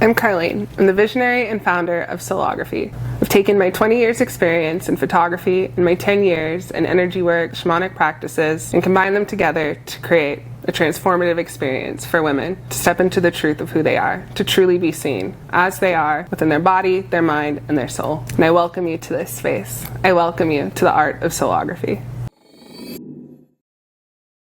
I'm Carlene. I'm the visionary and founder of Soulography. I've taken my 20 years experience in photography and my 10 years in energy work, shamanic practices, and combined them together to create a transformative experience for women to step into the truth of who they are, to truly be seen as they are within their body, their mind, and their soul. And I welcome you to this space. I welcome you to the art of Soulography.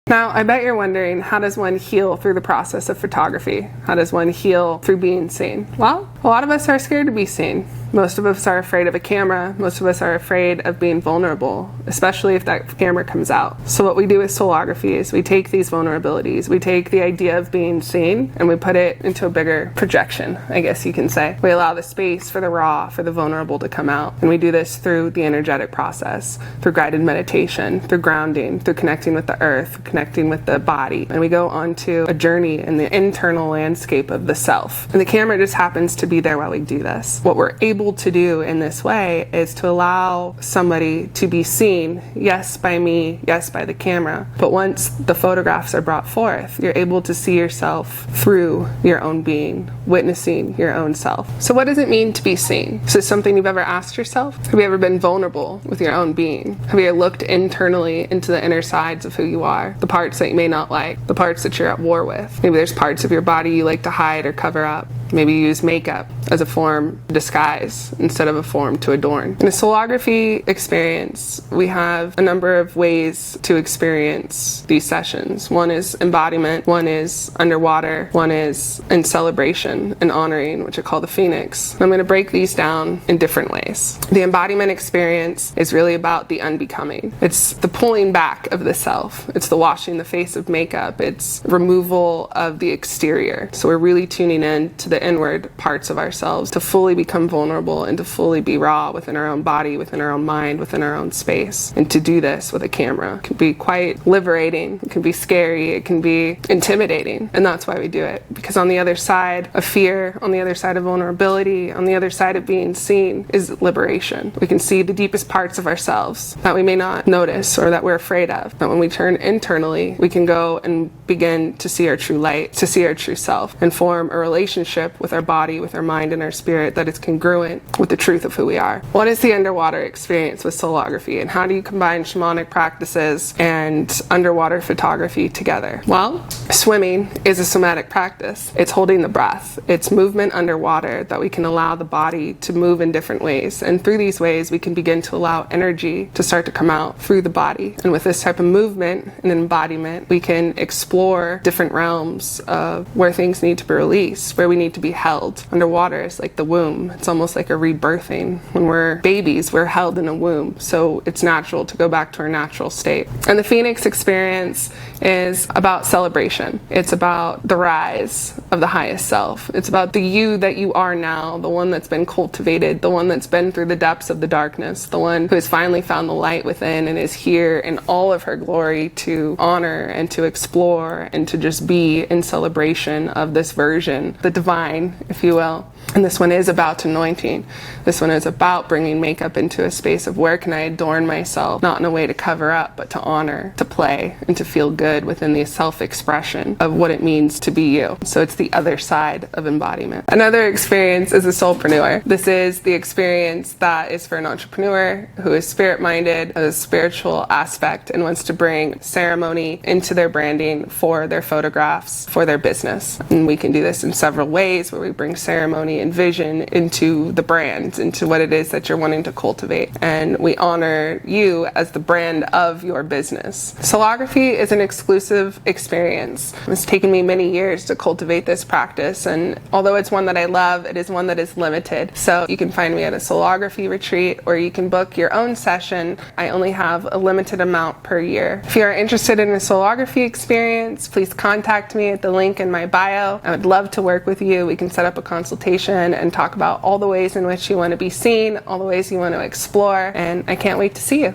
Now, I bet you're wondering, how does one heal through the process of photography? How does one heal through being seen? Well, a lot of us are scared to be seen. Most of us are afraid of a camera. Most of us are afraid of being vulnerable, especially if that camera comes out. So what we do with Soulography is we take these vulnerabilities, we take the idea of being seen, and we put it into a bigger projection, I guess you can say. We allow the space for the raw, for the vulnerable to come out. And we do this through the energetic process, through guided meditation, through grounding, through connecting with the earth, connecting with the body. And we go onto a journey in the internal landscape of the self. And the camera just happens to be there while we do this. What we're able to do in this way is to allow somebody to be seen, yes by me, yes by the camera, but once the photographs are brought forth, you're able to see yourself through your own being, witnessing your own self. So what does it mean to be seen? Is this something you've ever asked yourself? Have you ever been vulnerable with your own being? Have you ever looked internally into the inner sides of who you are, the parts that you may not like, the parts that you're at war with? Maybe there's parts of your body you like to hide or cover up. Maybe you use makeup as a form of disguise instead of a form to adorn. In a Soulography experience, we have a number of ways to experience these sessions. One is embodiment, one is underwater, one is in celebration and honoring, which I call the phoenix. I'm going to break these down in different ways. The embodiment experience is really about the unbecoming. It's the pulling back of the self. It's the washing the face of makeup. It's removal of the exterior. So we're really tuning in to the inward parts of ourselves to fully become vulnerable and to fully be raw within our own body, within our own mind, within our own space. And to do this with a camera can be quite liberating. It can be scary. It can be intimidating. And that's why we do it. Because on the other side of fear, on the other side of vulnerability, on the other side of being seen is liberation. We can see the deepest parts of ourselves that we may not notice or that we're afraid of. But when we turn internally, we can go and begin to see our true light, to see our true self, and form a relationship with our body, with our mind, and our spirit that is congruent with the truth of who we are. What is the underwater experience with Soulography, and how do you combine shamanic practices and underwater photography together? Well, swimming is a somatic practice. It's holding the breath. It's movement underwater that we can allow the body to move in different ways. And through these ways, we can begin to allow energy to start to come out through the body. And with this type of movement and embodiment, we can explore different realms of where things need to be released, where we need to be held. Underwater is like the womb. It's almost like a rebirthing. When we're babies, we're held in a womb. So it's natural to go back to our natural state. And the Phoenix experience is about celebration. It's about the rise of the highest self. It's about the you that you are now, the one that's been cultivated, the one that's been through the depths of the darkness, the one who has finally found the light within and is here in all of her glory to honor and to explore and to just be in celebration of this version, the divine, if you will. And this one is about anointing. This one is about bringing makeup into a space of where can I adorn myself, not in a way to cover up, but to honor, to play, and to feel good within the self-expression of what it means to be you. So it's the other side of embodiment. Another experience is a Soulpreneur. This is the experience that is for an entrepreneur who is spirit-minded, has a spiritual aspect, and wants to bring ceremony into their branding for their photographs, for their business. And we can do this in several ways, where we bring ceremony and vision into the brand, into what it is that you're wanting to cultivate. And we honor you as the brand of your business. Soulography is an exclusive experience. It's taken me many years to cultivate this practice, and although it's one that I love, it is one that is limited. So you can find me at a Soulography retreat, or you can book your own session. I only have a limited amount per year. If you are interested in a Soulography experience, please contact me at the link in my bio. I would love to work with you. We can set up a consultation and talk about all the ways in which you want to be seen, all the ways you want to explore, and I can't wait to see you.